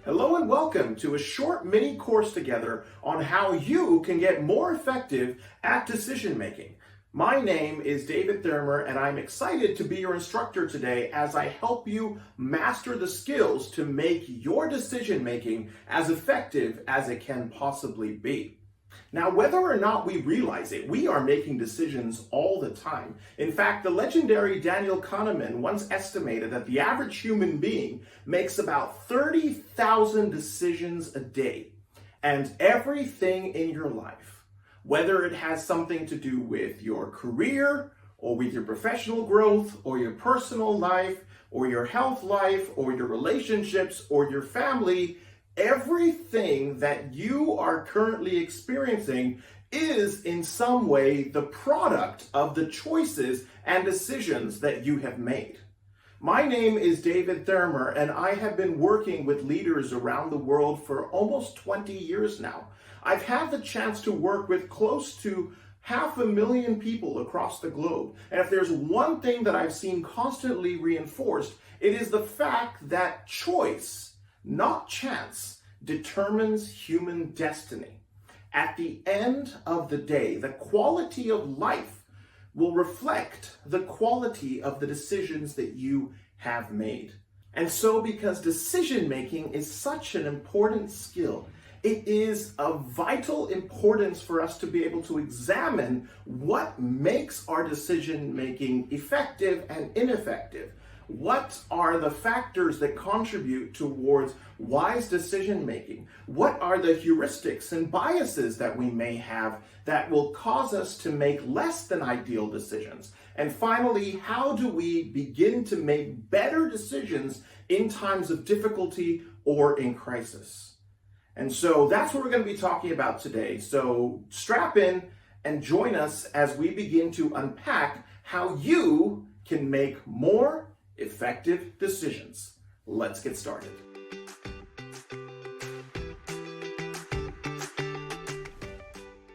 Hello and welcome to a short mini course together on how you can get more effective at decision making. My name is David Thurmer and I'm excited to be your instructor today as I help you master the skills to make your decision making as effective as it can possibly be. Now, whether or not we realize it, we are making decisions all the time. In fact, the legendary Daniel Kahneman once estimated that the average human being makes about 30,000 decisions a day. And everything in your life, whether it has something to do with your career, or with your professional growth, or your personal life, or your health life, or your relationships, or your family, everything that you are currently experiencing is in some way the product of the choices and decisions that you have made. My name is David Thurmer and I have been working with leaders around the world for almost 20 years now. I've had the chance to work with close to 500,000 people across the globe. And if there's one thing that I've seen constantly reinforced, it is the fact that choice, not chance, determines human destiny. At the end of the day, the quality of life will reflect the quality of the decisions that you have made. And so, because decision making is such an important skill, it is of vital importance for us to be able to examine what makes our decision making effective and ineffective. What are the factors that contribute towards wise decision making? What are the heuristics and biases that we may have that will cause us to make less than ideal decisions? And finally, how do we begin to make better decisions in times of difficulty or in crisis? And so that's what we're going to be talking about today. So strap in and join us as we begin to unpack how you can make more effective decisions. Let's get started.